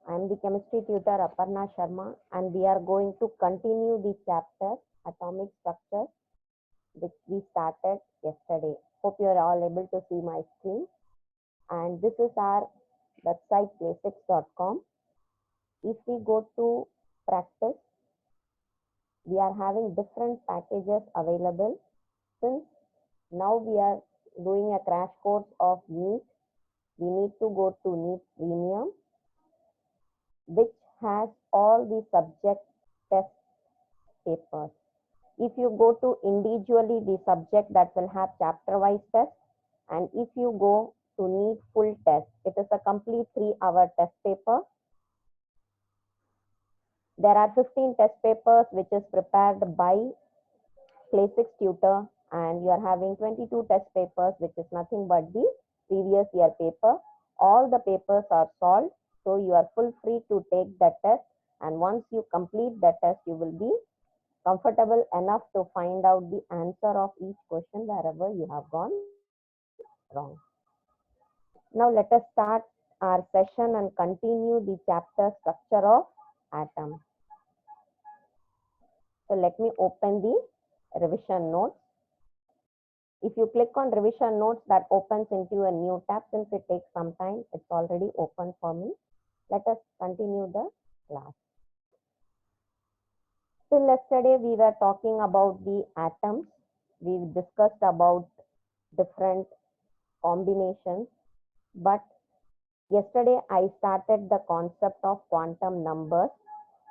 I am the chemistry tutor Aparna Sharma, and we are going to continue the chapter Atomic Structure, which we started yesterday. Hope you are all able to see my screen. And this is our website play6.com. If we go to practice, we are having different packages available. Since now we are doing a crash course of NEET, we need to go to NEET Premium, which has all the subject test papers. If you go to individually the subject, that will have chapter wise test, and if you go to NEET full test, it is a complete 3-hour test paper. There are 15 test papers which is prepared by Play6 tutor, and you are having 22 test papers which is nothing but the previous year paper. All the papers are solved, so you are full free to take the test, and once you complete the test, you will be comfortable enough to find out the answer of each question wherever you have gone wrong. Now let us start our session and continue the chapter structure of atom. So let me open the revision notes. If you click on revision notes, that opens into a new tab. Since it takes some time, it's already open for me. Let us continue the class. Till yesterday, we were talking about the atoms. We discussed about different combinations, but yesterday I started the concept of quantum numbers,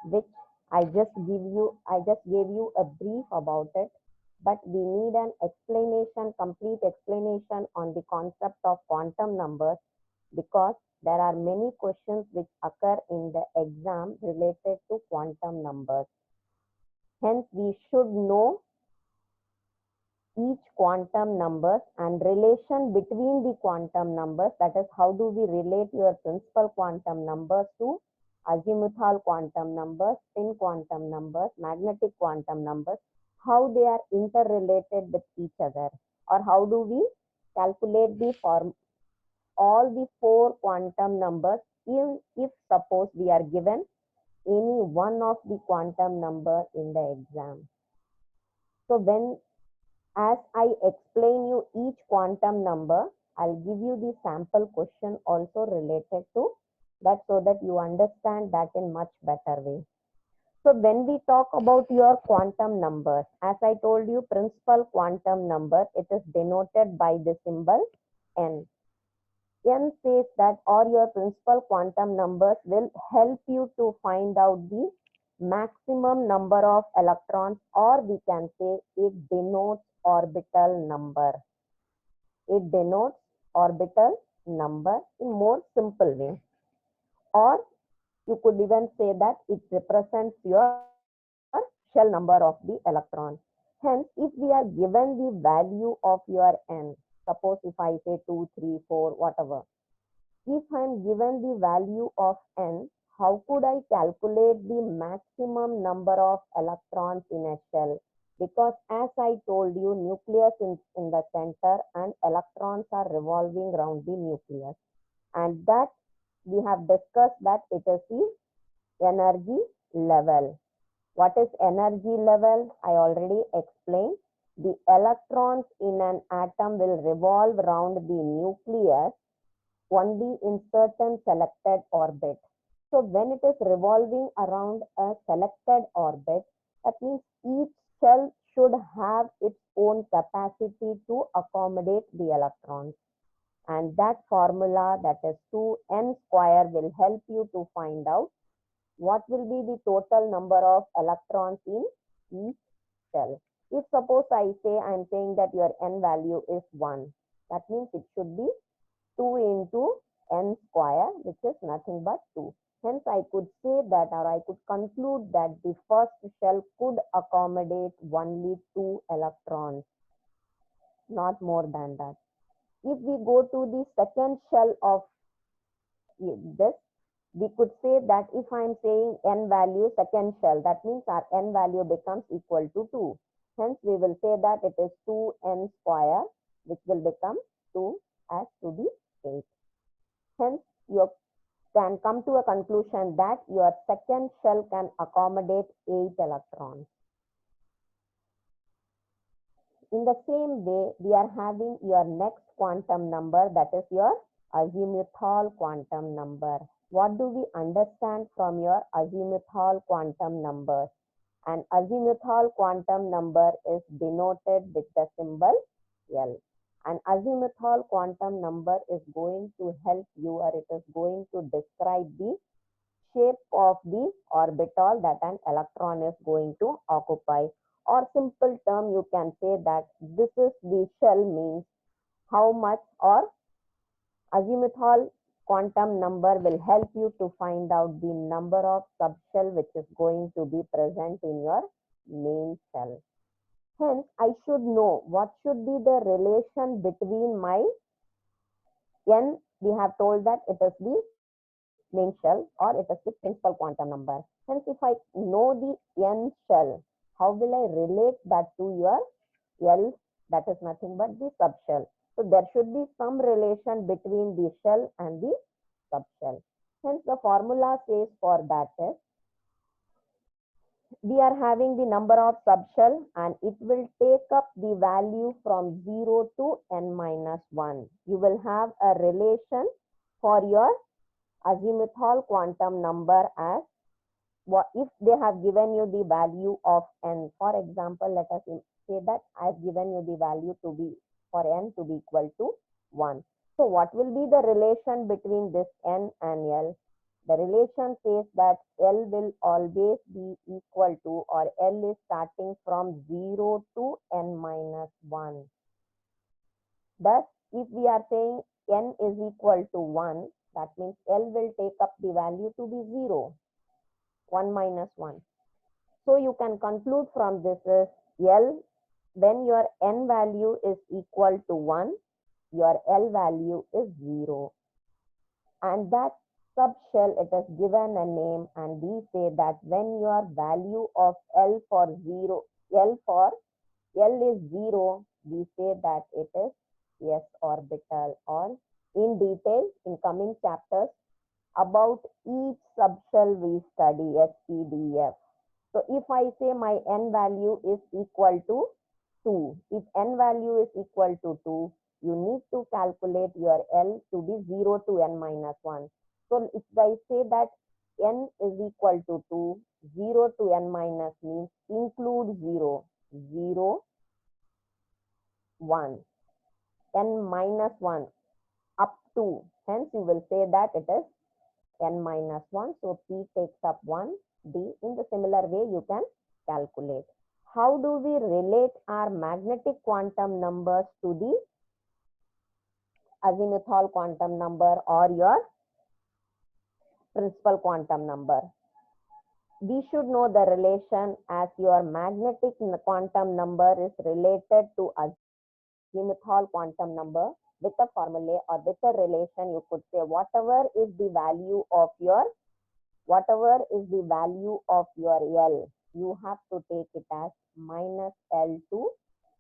which I just gave you a brief about it, but we need an explanation, complete explanation on the concept of quantum numbers, because there are many questions which occur in the exam related to quantum numbers. Hence, we should know each quantum numbers and relation between the quantum numbers. That is, how do we relate your principal quantum numbers to azimuthal quantum numbers, spin quantum numbers, magnetic quantum numbers, how they are interrelated with each other, or how do we calculate the form all the 4 quantum numbers if suppose we are given any one of the quantum number in the exam. So as I explain you each quantum number, I'll give you the sample question also related to that, so that you understand that in much better way. So when we talk about your quantum numbers, as I told you, principal quantum number, it is denoted by the symbol n. N says that all your principal quantum numbers will help you to find out the maximum number of electrons, or we can say it denotes orbital number. It denotes orbital number in more simple way. Or you could even say that it represents your shell number of the electron. Hence, if we are given the value of your n, suppose if I say 2, 3, 4, whatever, if I am given the value of n, how could I calculate the maximum number of electrons in a shell? Because as I told you, nucleus in the center and electrons are revolving around the nucleus. And that we have discussed that it is the energy level. What is energy level? I already explained. The electrons in an atom will revolve around the nucleus only in certain selected orbit. So when it is revolving around a selected orbit, that means each shell should have its own capacity to accommodate the electrons. And that formula, that is 2n square, will help you to find out what will be the total number of electrons in each shell. If suppose I say, I am saying that your n value is 1, that means it should be 2 into n square, which is nothing but 2. Hence, I could say that, or I could conclude that the first shell could accommodate only 2 electrons, not more than that. If we go to the second shell of this, we could say that if I am saying n value second shell, that means our n value becomes equal to 2. Hence, we will say that it is 2n square, which will become 2 as to the 8. Hence, your can come to a conclusion that your second shell can accommodate 8 electrons. In the same way, we are having your next quantum number, that is your azimuthal quantum number. What do we understand from your azimuthal quantum number? An azimuthal quantum number is denoted with the symbol L. An azimuthal quantum number is going to help you, or it is going to describe the shape of the orbital that an electron is going to occupy. Or simple term, you can say that this is the shell, means how much, or azimuthal quantum number will help you to find out the number of subshell which is going to be present in your main shell. Hence, I should know what should be the relation between my n. We have told that it is the main shell, or it is the principal quantum number. Hence, if I know the n shell, how will I relate that to your L, that is nothing but the subshell. So there should be some relation between the shell and the subshell. Hence, the formula says for that is, we are having the number of subshell and it will take up the value from 0 to n minus 1. You will have a relation for your azimuthal quantum number as what if they have given you the value of n. For example, let us say that I have given you the value to be for n to be equal to 1. So what will be the relation between this n and L? The relation says that L will always be equal to, or L is starting from 0 to n minus 1. Thus, if we are saying n is equal to 1, that means L will take up the value to be 0. 1 minus 1. So you can conclude from this is L, when your n value is equal to 1, your L value is 0. And that subshell, it is given a name, and we say that when your value of L for 0, L for L is 0, we say that it is s orbital. Or in detail, in coming chapters, about each subshell we study SPDF. So if I say my n value is equal to 2, if n value is equal to 2, you need to calculate your L to be 0 to n minus 1. So if I say that n is equal to 2, 0 to n minus means include 0, 0, 1, n minus 1 up to. Hence you will say that it is n minus 1. So P takes up 1, D. In the similar way, you can calculate. How do we relate our magnetic quantum numbers to the azimuthal quantum number or your principal quantum number? We should know the relation as your magnetic quantum number is related to azimuthal quantum number with a formula or with a relation. You could say whatever is the value of your L, you have to take it as minus L to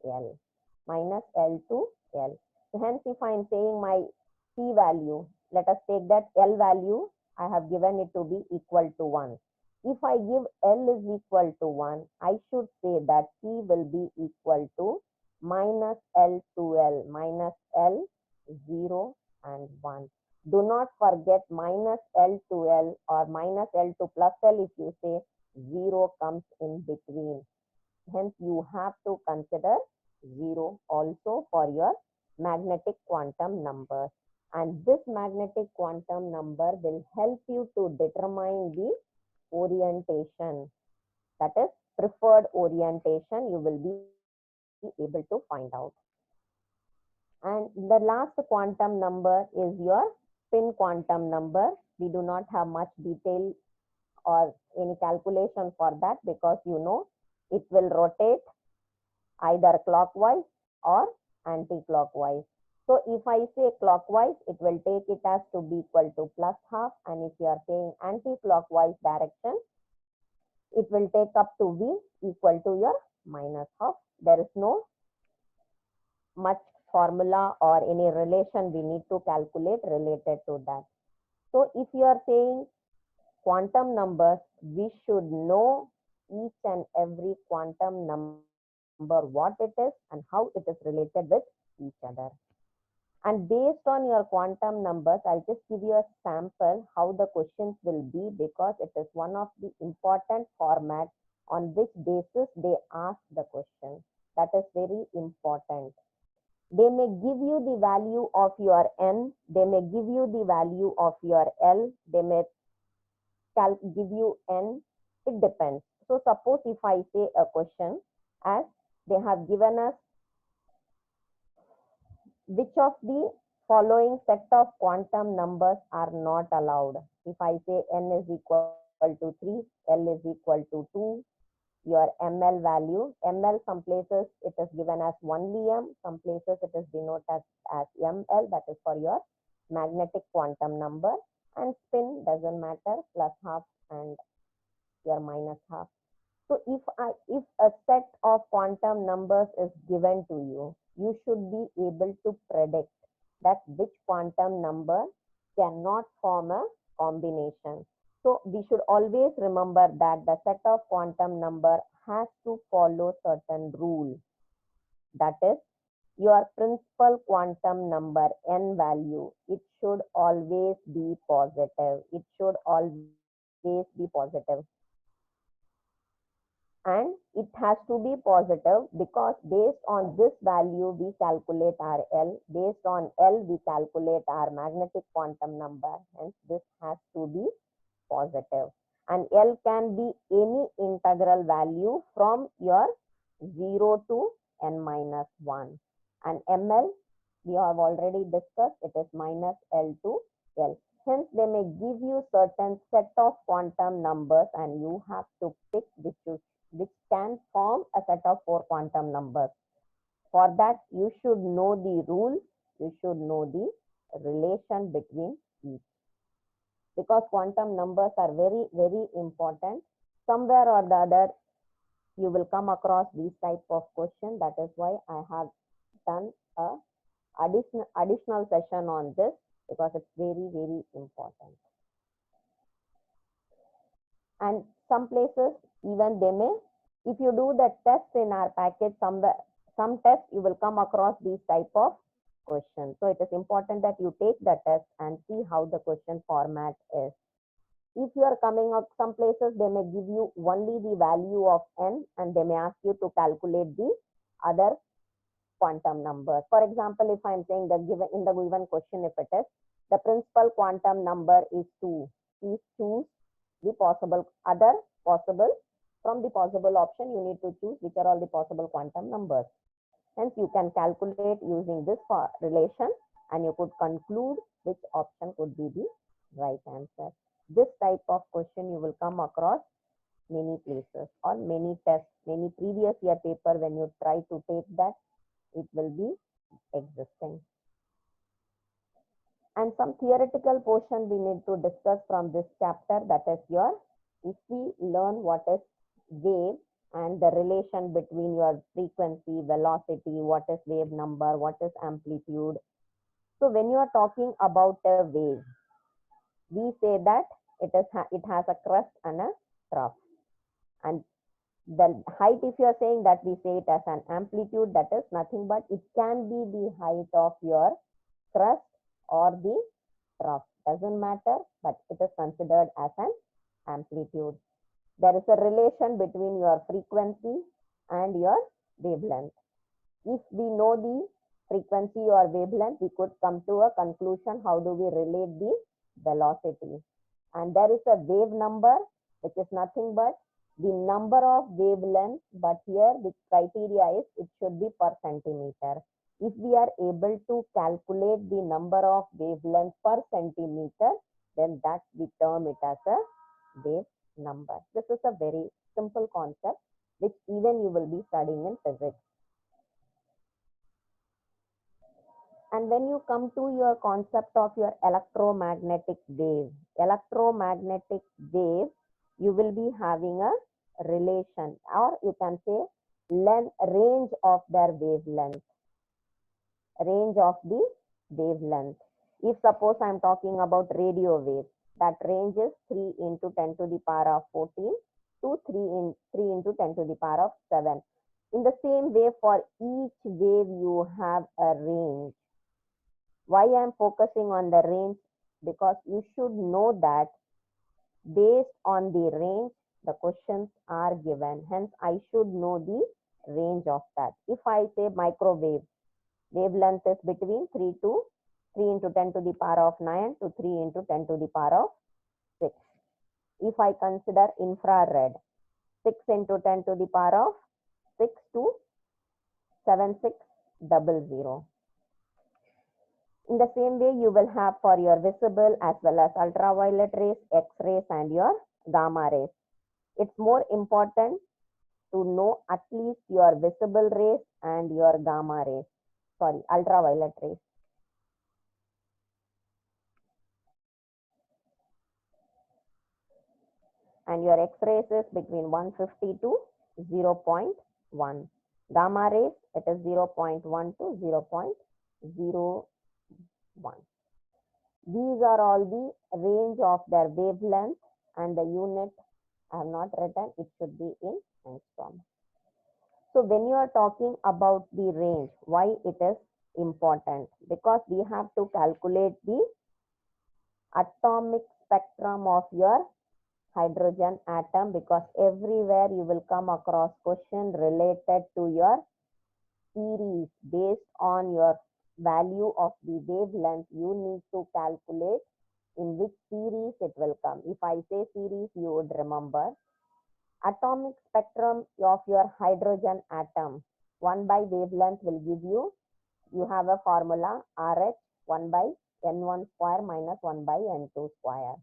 L, minus L to L. So hence, if I am saying my P value, let us take that L value, I have given it to be equal to 1. If I give L is equal to 1, I should say that P will be equal to minus L to L, minus L, 0 and 1. Do not forget minus L to L or minus L to plus L. If you say 0 comes in between. Hence, you have to consider 0 also for your magnetic quantum number. And this magnetic quantum number will help you to determine the orientation, that is preferred orientation, you will be able to find out. And the last quantum number is your spin quantum number. We do not have much detail or any calculation for that, because you know it will rotate either clockwise or anti-clockwise. So if I say clockwise, it will take it as to be equal to plus half, and if you are saying anti-clockwise direction, it will take up to be equal to your minus half. There is no much formula or any relation we need to calculate related to that. So if you are saying quantum numbers, we should know each and every quantum number, what it is and how it is related with each other. And based on your quantum numbers, I'll just give you a sample how the questions will be, because it is one of the important formats on which basis they ask the question. That is very important. They may give you the value of your n, they may give you the value of your L, they may give you n, it depends. So suppose if I say a question as they have given us which of the following set of quantum numbers are not allowed. If I say n is equal to 3, L is equal to 2, your ml value, ml some places it is given as only m, some places it is denoted as ml, that is for your magnetic quantum number, and spin doesn't matter, plus half and your minus half. So if a set of quantum numbers is given to you, you should be able to predict that which quantum number cannot form a combination. So we should always remember that the set of quantum number has to follow certain rules. That is, your principal quantum number n value, it should always be positive. It should always be positive. And it has to be positive because based on this value we calculate our L, based on L we calculate our magnetic quantum number, hence this has to be positive. And L can be any integral value from your 0 to n minus 1. And ml we have already discussed, it is minus L to L. Hence they may give you certain set of quantum numbers and you have to pick which can form a set of 4 quantum numbers. For that, you should know the rules, you should know the relation between each. Because quantum numbers are very, very important. Somewhere or the other, you will come across these type of questions. That is why I have done a additional session on this, because it's very, very important. And some places, even they may, if you do the test in our package, somewhere, some test you will come across these type of questions. So it is important that you take the test and see how the question format is. If you are coming up, some places they may give you only the value of n and they may ask you to calculate the other quantum numbers. For example, if I'm saying that given in the given question, if it is the principal quantum number is 2, please choose the possible other possible. From the possible option, you need to choose which are all the possible quantum numbers. Hence, you can calculate using this relation and you could conclude which option could be the right answer. This type of question you will come across many places or many tests, many previous year paper. When you try to take that, it will be existing. And some theoretical portion we need to discuss from this chapter, that is your, if we learn what is wave and the relation between your frequency, velocity, what is wave number, what is amplitude. So when you are talking about a wave, we say that it has a crest and a trough. And the height, if you are saying that, we say it as an amplitude, that is nothing but it can be the height of your crest or the trough. Doesn't matter, but it is considered as an amplitude. There is a relation between your frequency and your wavelength. If we know the frequency or wavelength, we could come to a conclusion how do we relate the velocity. And there is a wave number, which is nothing but the number of wavelengths, but here the criteria is it should be per centimeter. If we are able to calculate the number of wavelengths per centimeter, then that we term it as a wave number. This is a very simple concept which even you will be studying in physics. And when you come to your concept of your electromagnetic wave, you will be having a relation, or you can say range of their wavelength. Range of the wavelength. If suppose I am talking about radio wave, that range is 3 into 10 to the power of 14 to 3 into 10 to the power of 7. In the same way, for each wave you have a range. Why I am focusing on the range? Because you should know that based on the range, the questions are given. Hence, I should know the range of that. If I say microwave, wavelength is between 3 into 10 to the power of 9 to 3 into 10 to the power of 6. If I consider infrared, 6 into 10 to the power of 6 to 7600. In the same way, you will have for your visible as well as ultraviolet rays, X-rays and your gamma rays. It's more important to know at least your visible rays and your gamma rays, ultraviolet rays. And your X-rays is between 150 to 0.1. Gamma rays, it is 0.1 to 0.01. These are all the range of their wavelength, and the unit I have not written, it should be in angstrom. So when you are talking about the range, why it is important? Because we have to calculate the atomic spectrum of your hydrogen atom, because everywhere you will come across question related to your series. Based on your value of the wavelength, you need to calculate in which series it will come. If I say series, you would remember atomic spectrum of your hydrogen atom. 1 by wavelength will give you have a formula RH 1 by N1 square minus 1 by N2 square.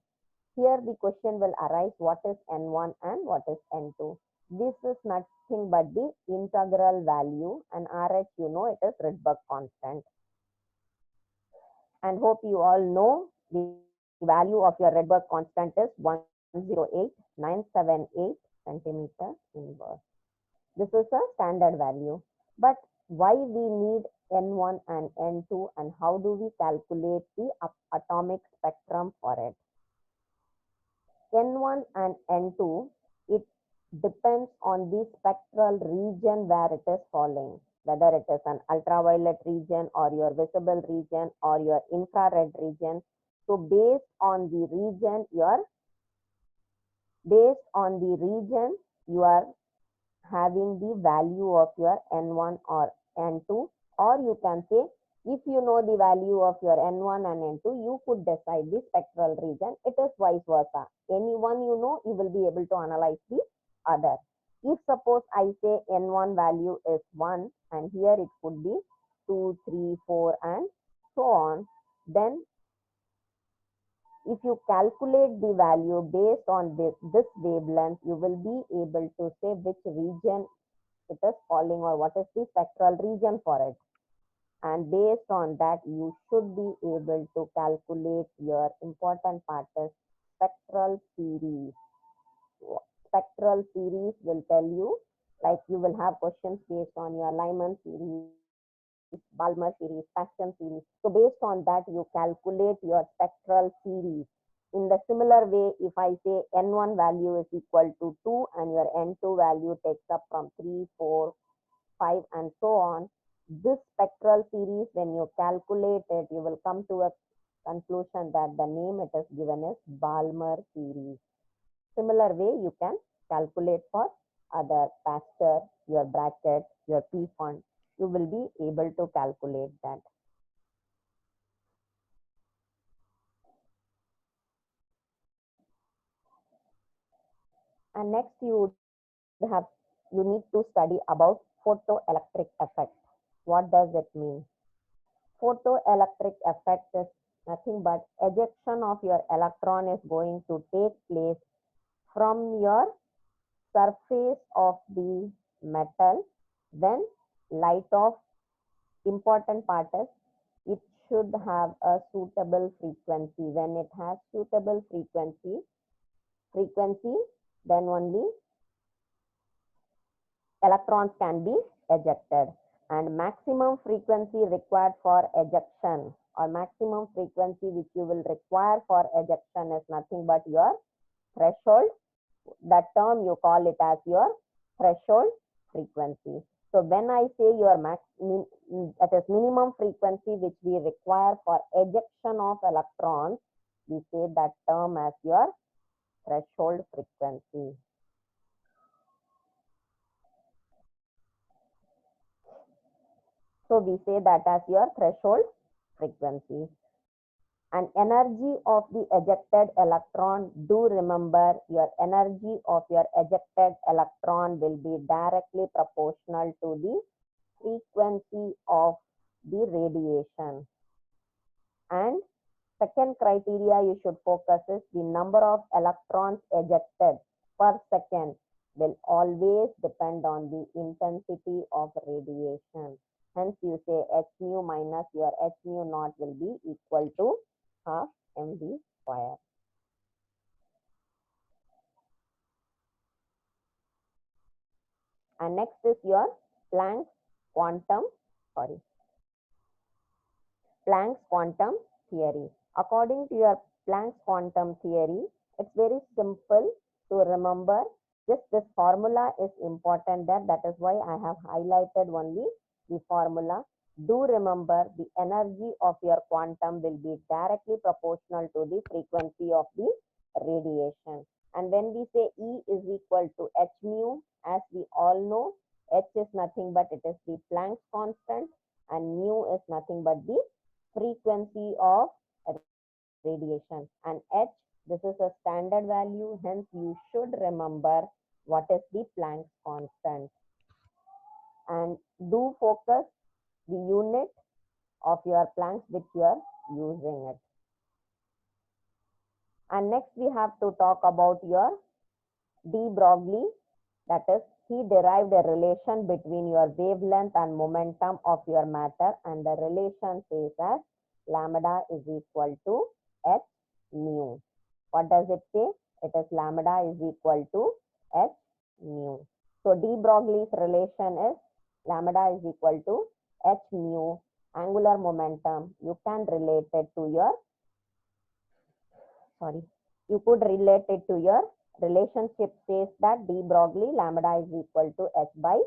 Here the question will arise, what is N1 and what is N2? This is nothing but the integral value, and RH, you know, it is Rydberg constant. And hope you all know the value of your Rydberg constant is 108,978 centimeter inverse. This is a standard value. But why we need N1 and N2, and how do we calculate the atomic spectrum for it? N1 and N2, it depends on the spectral region where it is falling, whether it is an ultraviolet region or your visible region or your infrared region. So based on the region, you are having the value of your N1 or N2, or you can say, if you know the value of your N1 and N2, you could decide the spectral region. It is vice versa. Any one you know, you will be able to analyze the other. If suppose I say N1 value is 1, and here it could be 2, 3, 4 and so on, then if you calculate the value based on this wavelength, you will be able to say which region it is falling or what is the spectral region for it. And based on that, you should be able to calculate your important part is spectral series. Spectral series will tell you, like you will have questions based on your Lyman series, Balmer series, Paschen series. So based on that, you calculate your spectral series. In the similar way, if I say N1 value is equal to 2 and your N2 value takes up from 3, 4, 5 and so on, this spectral series, when you calculate it, you will come to a conclusion that the name it is given is Balmer series. Similar way, you can calculate for other Pasteur, your bracket, your P font. You will be able to calculate that. And next you need to study about photoelectric effect. What does it mean? Photoelectric effect is nothing but ejection of your electron is going to take place from your surface of the metal when light of important part is it should have a suitable frequency. When it has suitable frequency, then only electrons can be ejected. And maximum frequency required for ejection or maximum frequency which you will require for ejection is nothing but your threshold. That term you call it as your threshold frequency. So when I say your that is minimum frequency which we require for ejection of electrons, we say that term as your threshold frequency. So we say that as your threshold frequency. And energy of the ejected electron, do remember your energy of your ejected electron will be directly proportional to the frequency of the radiation. And second criteria you should focus is the number of electrons ejected per second will always depend on the intensity of radiation. Hence you say h mu minus your h mu naught will be equal to half mv square. And next is your Planck's quantum theory. According to your Planck's quantum theory, it's very simple to remember. Just this formula is important there. That is why I have highlighted only the formula. Do remember the energy of your quantum will be directly proportional to the frequency of the radiation. And when we say E is equal to h mu, as we all know, h is nothing but it is the Planck's constant and mu is nothing but the frequency of radiation. And h, this is a standard value, hence you should remember what is the Planck's constant. And do focus the unit of your Planck's which you are using it. And next we have to talk about your de Broglie, that is he derived a relation between your wavelength and momentum of your matter, and the relation says as lambda is equal to h mu. What does it say? It is lambda is equal to h mu. So de Broglie's relation is lambda is equal to h mu. Angular momentum, you can relate it to your, you could relate it to your relationship says that de Broglie lambda is equal to h by.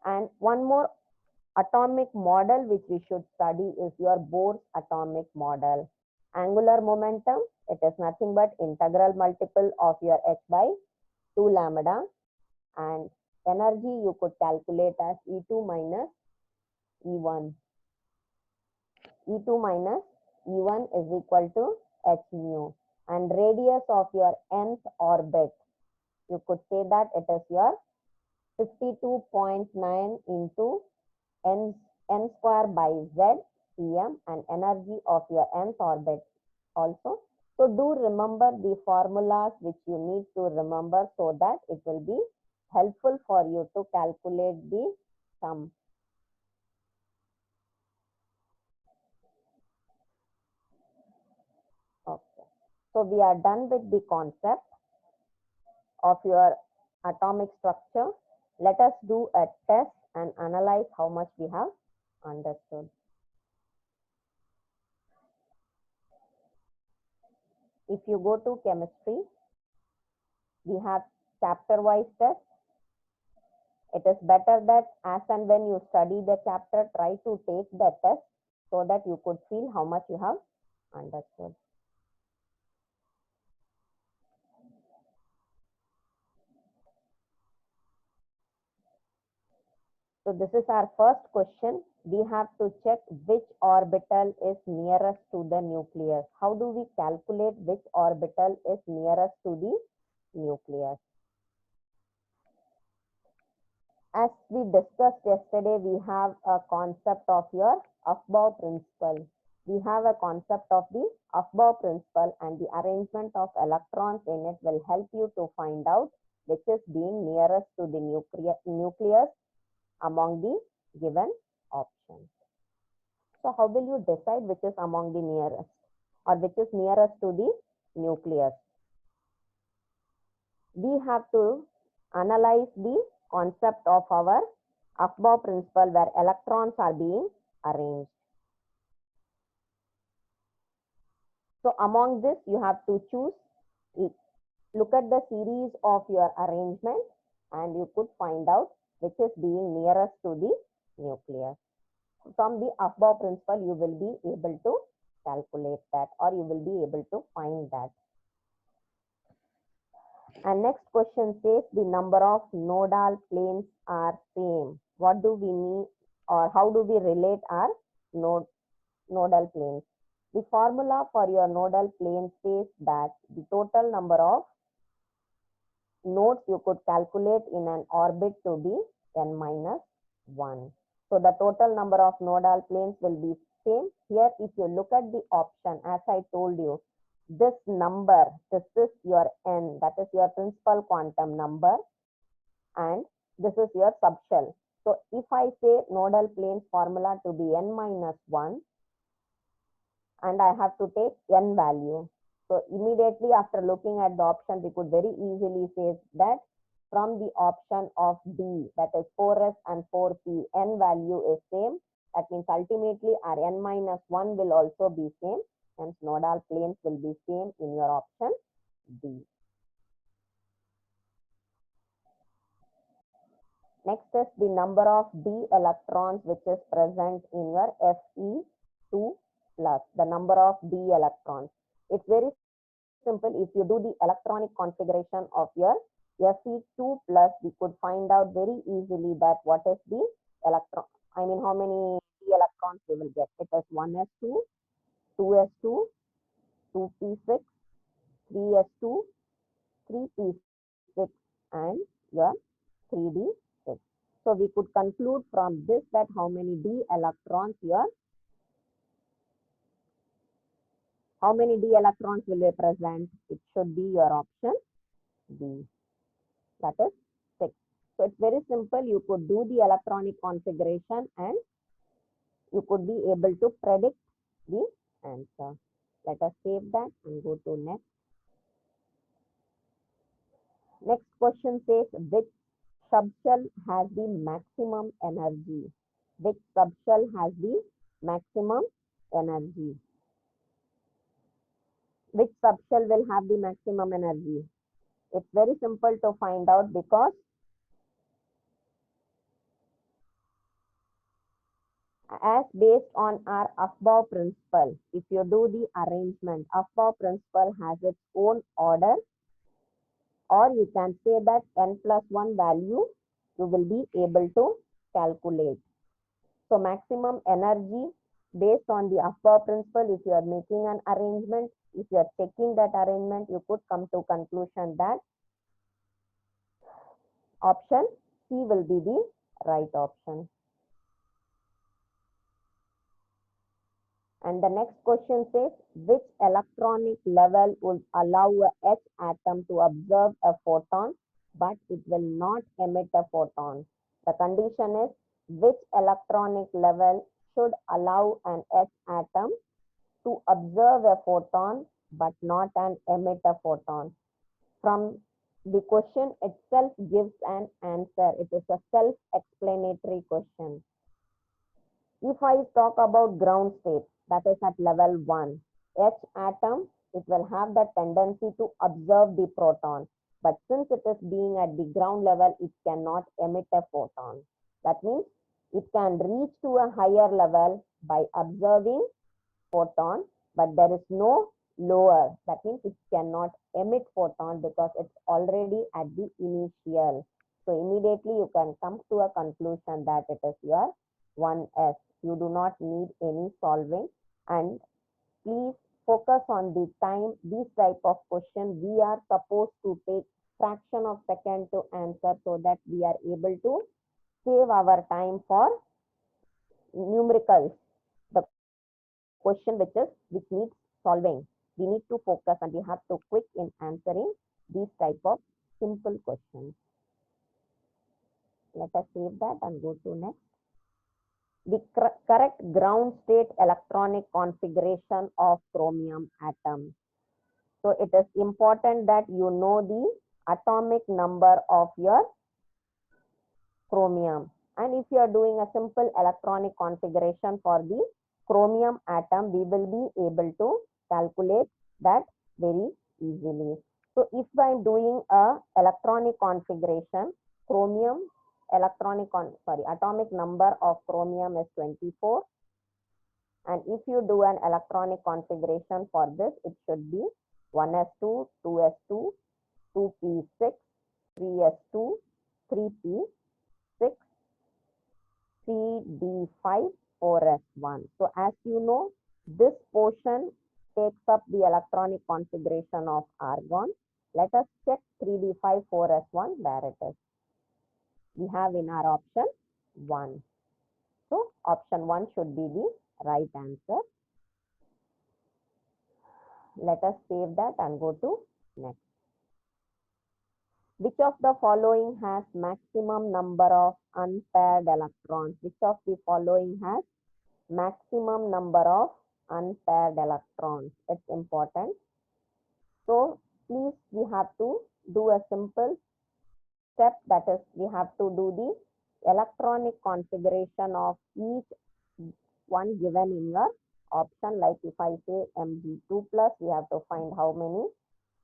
And one more atomic model which we should study is your Bohr's atomic model. Angular momentum, it is nothing but integral multiple of your h by 2 lambda, and energy you could calculate as E2 minus E1. E2 minus E1 is equal to h mu. And radius of your nth orbit, you could say that it is your 52.9 into n square by z cm, and energy of your nth orbit also. So do remember the formulas which you need to remember so that it will be helpful for you to calculate the sum. Okay. So we are done with the concept of your atomic structure. Let us do a test and analyze how much we have understood. If you go to chemistry, we have chapter-wise test. It is better that as and when you study the chapter, try to take the test so that you could feel how much you have understood. So this is our first question. We have to check which orbital is nearest to the nucleus. How do we calculate which orbital is nearest to the nucleus? As we discussed yesterday, we have a concept of your Aufbau principle. We have a concept of the Aufbau principle, and the arrangement of electrons in it will help you to find out which is being nearest to the nucleus among the given options. So how will you decide which is among the nearest or which is nearest to the nucleus? We have to analyze the concept of our Aufbau principle where electrons are being arranged. So among this, you have to choose, look at the series of your arrangement and you could find out which is being nearest to the nucleus. From the above principle, you will be able to calculate that, or you will be able to find that. And next question says the number of nodal planes are same. What do we mean, or how do we relate our nodal planes? The formula for your nodal plane says that the total number of nodes you could calculate in an orbit to be n minus 1. So the total number of nodal planes will be same. Here, if you look at the option, as I told you, this number, this is your n, that is your principal quantum number, and this is your subshell. So if I say nodal plane formula to be n minus 1, and I have to take n value. So immediately after looking at the option, we could very easily say that from the option of D, that is 4s and 4p, n value is same. That means ultimately our n minus 1 will also be same. Hence nodal planes will be same in your option D. Next is the number of d electrons which is present in your Fe2 plus, the number of d electrons. It's very simple. If you do the electronic configuration of your Fe2 plus, we could find out very easily that what is the electron, how many d electrons we will get. It is 1s2, 2s2, 2p6, 3s2, 3p6, and your 3d6. So we could conclude from this that how many d electrons will be present. It should be your option B, that is 6. So it's very simple. You could do the electronic configuration and you could be able to predict the answer. Let us save that and go to next. Next question says, which subshell has the maximum energy? Which subshell has the maximum energy? Which subshell will have the maximum energy? It's very simple to find out, because as based on our above principle, if you do the arrangement, above principle has its own order, or you can say that n plus 1 value you will be able to calculate. So maximum energy based on the above principle, if you are making an arrangement, if you are checking that arrangement, you could come to conclusion that option C will be the right option. And the next question says, which electronic level would allow a H atom to observe a photon, but it will not emit a photon? The condition is, which electronic level should allow an H atom to observe a photon, but not an emit a photon? From the question itself gives an answer. It is a self-explanatory question. If I talk about ground state, that is at level 1, H atom, it will have the tendency to observe the proton. But since it is being at the ground level, it cannot emit a photon. That means it can reach to a higher level by observing photon, but there is no lower. That means it cannot emit photon because it's already at the initial. So immediately you can come to a conclusion that it is your 1s. You do not need any solving, and please focus on the time. These type of question we are supposed to take fraction of second to answer, so that we are able to save our time for numericals, the question which needs solving. We need to focus and we have to quick in answering these type of simple questions. Let us save that and go to next. The correct ground state electronic configuration of chromium atom. So it is important that you know the atomic number of your chromium. And if you are doing a simple electronic configuration for the chromium atom, we will be able to calculate that very easily. So if I am doing a electronic configuration, chromium atomic number of chromium is 24. And if you do an electronic configuration for this, it should be 1s2, 2s2, 2p6, 3s2, 3p6, 3d5, 4s1. So as you know, this portion takes up the electronic configuration of argon. Let us check 3d5, 4s1 where it is. We have in our option 1. So option 1 should be the right answer. Let us save that and go to next. Which of the following has maximum number of unpaired electrons? Which of the following has maximum number of unpaired electrons? It's important. So please, we have to do a simple step, that is, we have to do the electronic configuration of each one given in your option. Like if I say Mg2 plus, we have to find how many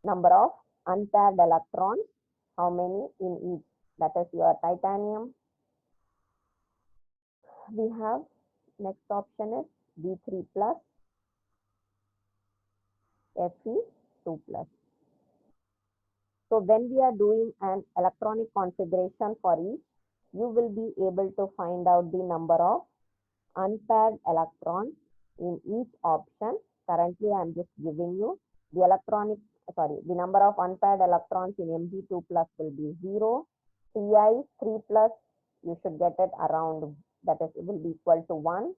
number of unpaired electrons, how many in each. That is your titanium. We have next option is B3 plus, Fe2 plus. So when we are doing an electronic configuration for each, you will be able to find out the number of unpaired electrons in each option. Currently, I am just giving you the the number of unpaired electrons in Mg2 plus will be 0. Ci3 plus, you should get it around, that is, it will be equal to 1.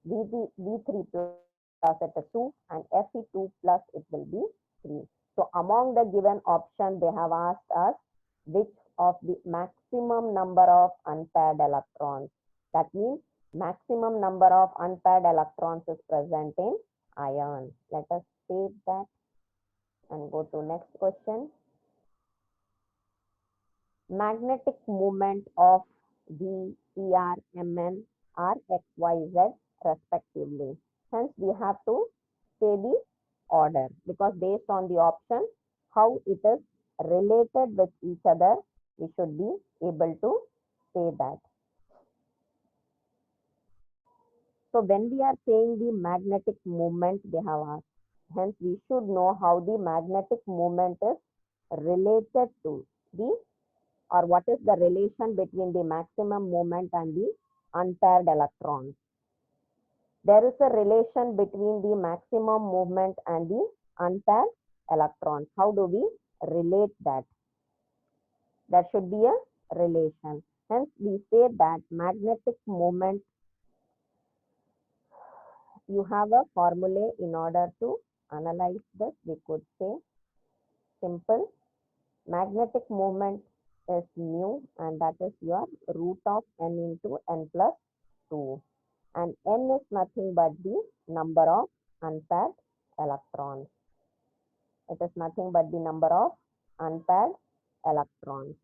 V3 plus it is 2, and Fe2 plus it will be 3. So among the given option, they have asked us which of the maximum number of unpaired electrons. That means maximum number of unpaired electrons is present in iron. Let us save that and go to next question. Magnetic moment of V, CR, Mn are XYZ respectively. Hence, we have to say the order, because based on the option, how it is related with each other, we should be able to say that. So when we are saying the magnetic moment, they have asked, hence we should know how the magnetic moment is related to the, or what is the relation between the maximum moment and the unpaired electrons. There is a relation between the maximum movement and the unpaired electrons. How do we relate that? There should be a relation. Hence, we say that magnetic moment, you have a formula in order to analyze this. We could say simple. Magnetic moment is mu, and that is your root of n into n plus 2. And n is nothing but the number of unpaired electrons. It is nothing but the number of unpaired electrons.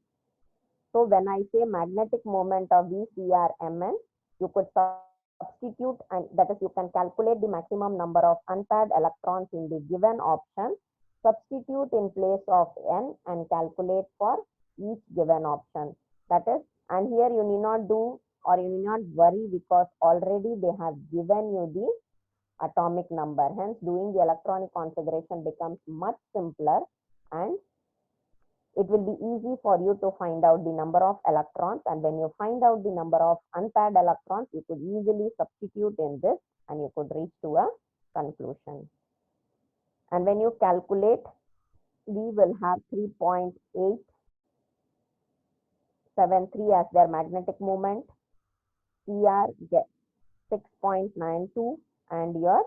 So when I say magnetic moment of VCRMN, you could substitute, and that is, you can calculate the maximum number of unpaired electrons in the given option, substitute in place of n and calculate for each given option. That is, and here you need not do, or you need not worry, because already they have given you the atomic number. Hence, doing the electronic configuration becomes much simpler, and it will be easy for you to find out the number of electrons. And when you find out the number of unpaired electrons, you could easily substitute in this and you could reach to a conclusion. And when you calculate, we will have 3.873 as their magnetic moment, CR get 6.92, and your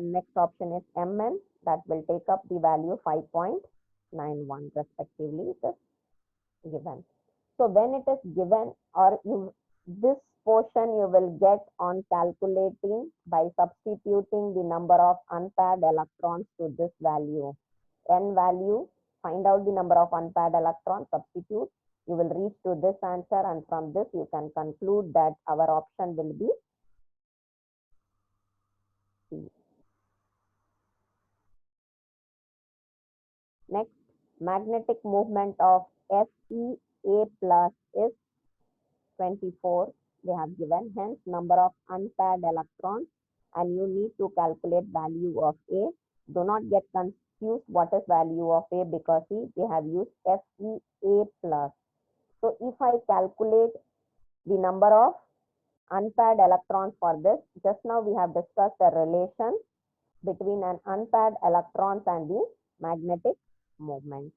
next option is Mn, that will take up the value 5.91 respectively. It is given. So when it is given, or this portion you will get on calculating by substituting the number of unpaired electrons to this value, n value, find out the number of unpaired electrons, substitute, You will reach to this answer, and from this you can conclude that our option will be C. Next, magnetic movement of FeA plus is 24. They have given, hence number of unpaired electrons, and you need to calculate value of A. Do not get confused what is value of A, because see, they have used FeA plus. So if I calculate the number of unpaired electrons for this, just now we have discussed the relation between an unpaired electrons and the magnetic moment.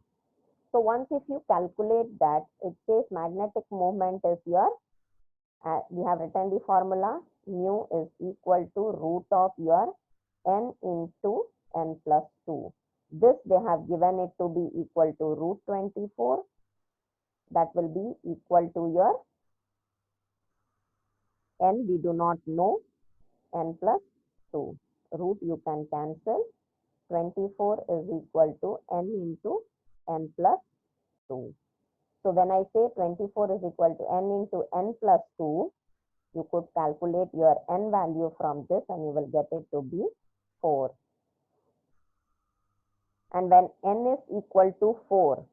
So once if you calculate that, it says magnetic moment is your, we have written the formula, mu is equal to root of your n into n plus 2. This they have given it to be equal to root 24. That will be equal to your n, we do not know, n plus 2. Root you can cancel. 24 is equal to n into n plus 2. So when I say 24 is equal to n into n plus 2, you could calculate your n value from this and you will get it to be 4. And when n is equal to 4,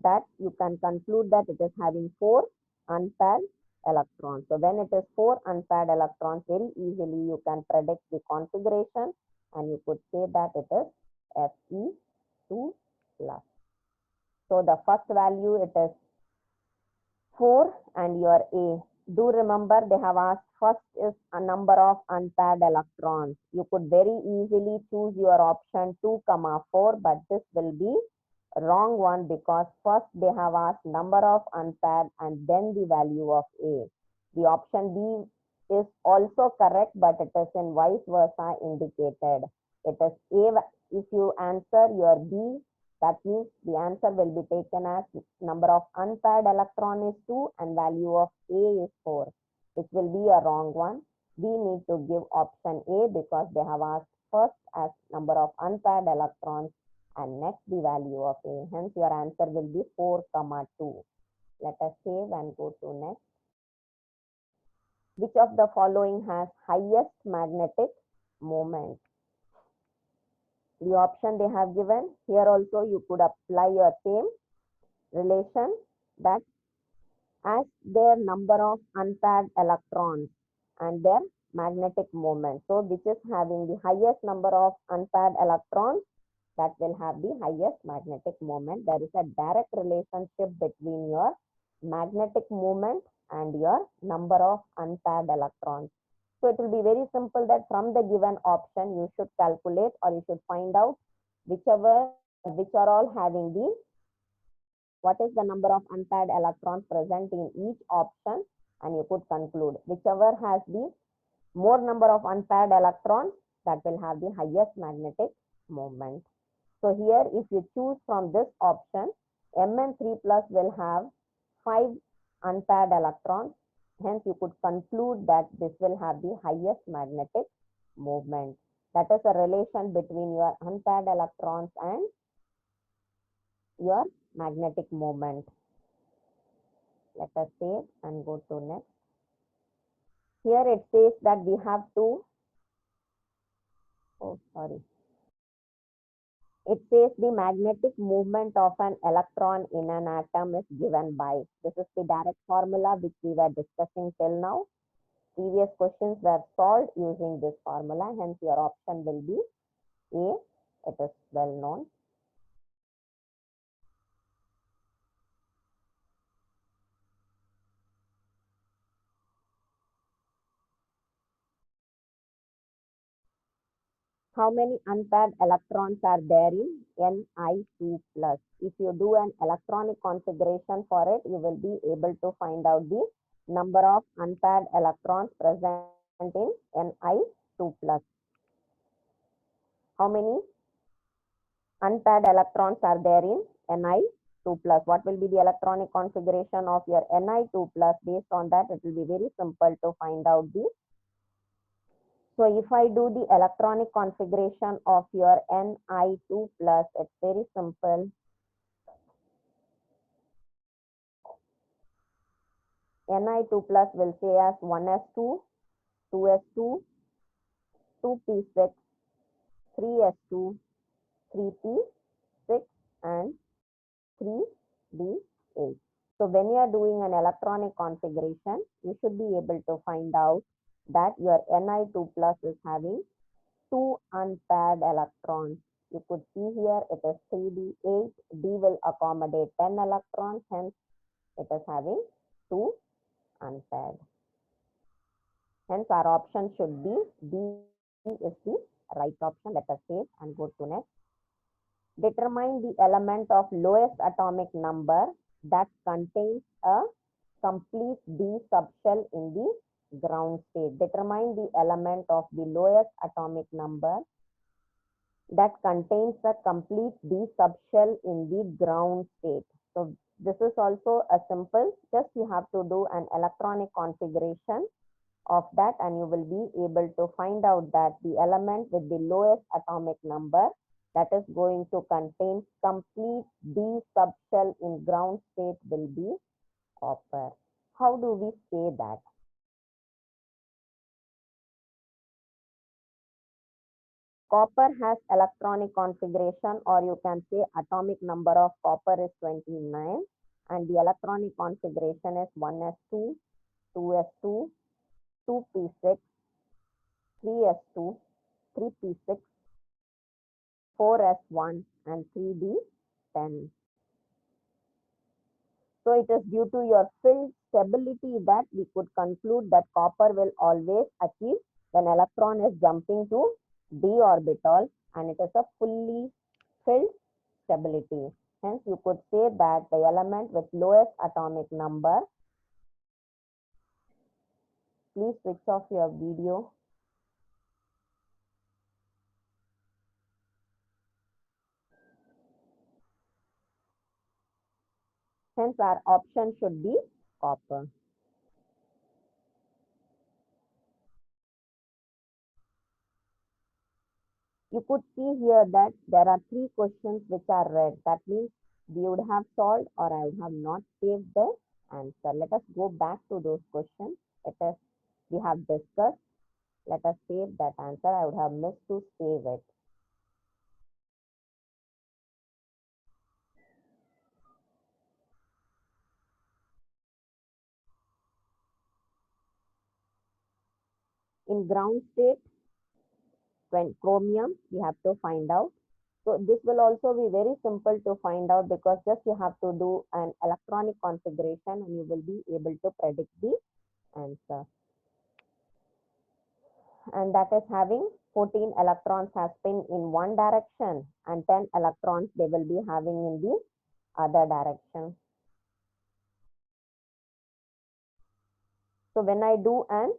that you can conclude that it is having 4 unpaired electrons. So when it is 4 unpaired electrons, very easily you can predict the configuration, and you could say that it is Fe2 plus. So the first value it is 4 and your A. Do remember they have asked first is a number of unpaired electrons. You could very easily choose your option 2, 4, but this will be wrong one, because first they have asked number of unpaired and then the value of A. The option B is also correct, but it is in vice versa indicated. It is A. If you answer your B, that means the answer will be taken as number of unpaired electron is 2 and value of A is 4, which will be a wrong one. We need to give option A, because they have asked first as number of unpaired electrons and next the value of A. Hence your answer will be 4, 2. Let us save and go to next. Which of the following has highest magnetic moment? The option they have given, here also you could apply your same relation, that as their number of unpaired electrons and their magnetic moment. So which is having the highest number of unpaired electrons, that will have the highest magnetic moment. There is a direct relationship between your magnetic moment and your number of unpaired electrons. So it will be very simple that from the given option you should calculate, or you should find out which are all having the, what is the number of unpaired electrons present in each option, and you could conclude whichever has the more number of unpaired electrons, that will have the highest magnetic moment. So here if you choose from this option, Mn3 plus will have 5 unpaired electrons. Hence you could conclude that this will have the highest magnetic moment. That is a relation between your unpaired electrons and your magnetic moment. Let us save and go to next. Here it says that we have to, it says the magnetic movement of an electron in an atom is given by, this is the direct formula which we were discussing till now. Previous questions were solved using this formula, hence your option will be A. It is well known. How many unpaired electrons are there in Ni2 plus? If you do an electronic configuration for it, you will be able to find out the number of unpaired electrons present in Ni2 plus. How many unpaired electrons are there in Ni2 plus? What will be the electronic configuration of your Ni2 plus? Based on that, it will be very simple to find out the. So if I do the electronic configuration of your Ni2 plus, it's very simple. Ni2 plus will say as 1s2, 2s2, 2p6, 3s2, 3p6 and 3d8. So when you are doing an electronic configuration, you should be able to find out that your Ni2 plus is having 2 unpaired electrons. You could see here it is 3d8. D will accommodate 10 electrons, hence it is having 2 unpaired. Hence our option should be D is the right option. Let us save and go to next. Determine the element of lowest atomic number that contains a complete D subshell in the ground state. Determine the element of the lowest atomic number that contains a complete D subshell in the ground state. So this is also a simple, just you have to do an electronic configuration of that and you will be able to find out that the element with the lowest atomic number that is going to contain complete D subshell in ground state will be copper. How do we say that? Copper has electronic configuration, or you can say atomic number of copper is 29 and the electronic configuration is 1s2, 2s2, 2p6, 3s2, 3p6, 4s1 and 3d10. So it is due to your field stability that we could conclude that copper will always achieve when electron is jumping to d orbital and it is a fully filled stability. Hence you could say that the element with lowest atomic number, please switch off your video. Hence our option should be copper. You could see here that there are 3 questions which are red. That means we would have solved or I would have not saved the answer. Let us go back to those questions. We have discussed. Let us save that answer. I would have missed to save it. In ground state, when chromium, we have to find out. So this will also be very simple to find out because just you have to do an electronic configuration and you will be able to predict the answer. And that is having 14 electrons has spin in one direction and 10 electrons they will be having in the other direction. So when I do an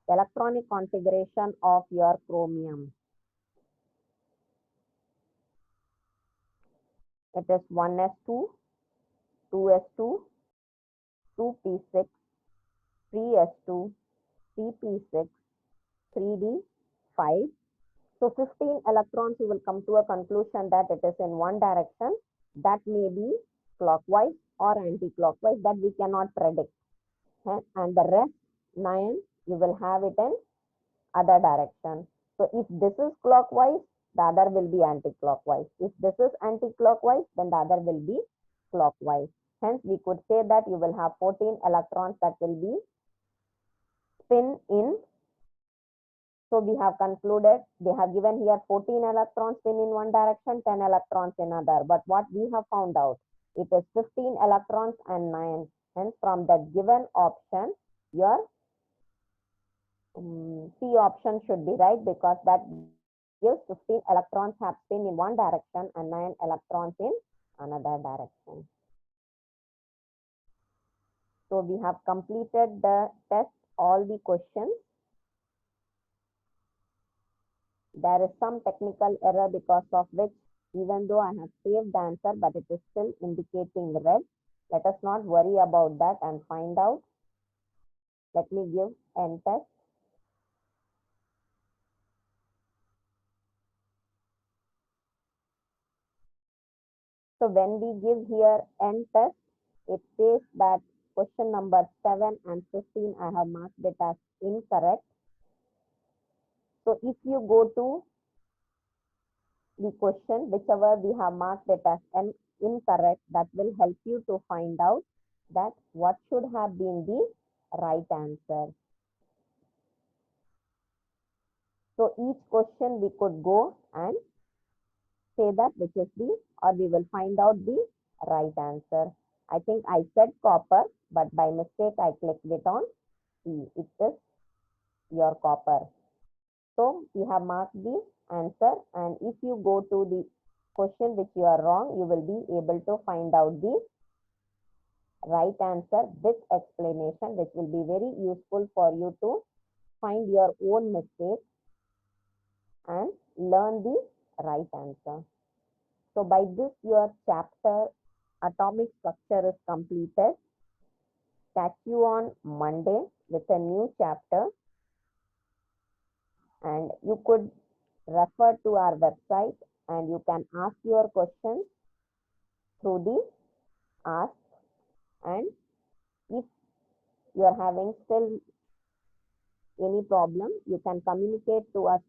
electronic configuration of your chromium, it is 1s2, 2s2, 2p6, 3s2, 3p6, 3d5. So 15 electrons, you will come to a conclusion that it is in one direction. That may be clockwise or anti-clockwise, that we cannot predict. And the rest 9, you will have it in other direction. So if this is clockwise, the other will be anti-clockwise. If this is anti-clockwise, then the other will be clockwise. Hence, we could say that you will have 14 electrons that will be spin in. So we have concluded, they have given here 14 electrons spin in one direction, 10 electrons in other. But what we have found out, it is 15 electrons and 9. Hence, from the given option, your C option should be right because that gives 15 electrons have spin in one direction and 9 electrons in another direction. So we have completed the test, all the questions. There is some technical error because of which even though I have saved the answer, but it is still indicating red. Let us not worry about that and find out. Let me give end test. So when we give here end test, it says that question number 7 and 15, I have marked it as incorrect. So if you go to the question, whichever we have marked it as incorrect, that will help you to find out that what should have been the right answer. So each question we could go and say that which is the, or we will find out the right answer. I think I said copper, but by mistake I clicked it on C. It is your copper. So we have marked the answer, and if you go to the question which you are wrong, you will be able to find out the right answer with explanation, which will be very useful for you to find your own mistake and learn the right answer. So by this, your chapter atomic structure is completed. Catch you on Monday with a new chapter, and you could refer to our website and you can ask your questions through the ask, and if you are having still any problem, you can communicate to us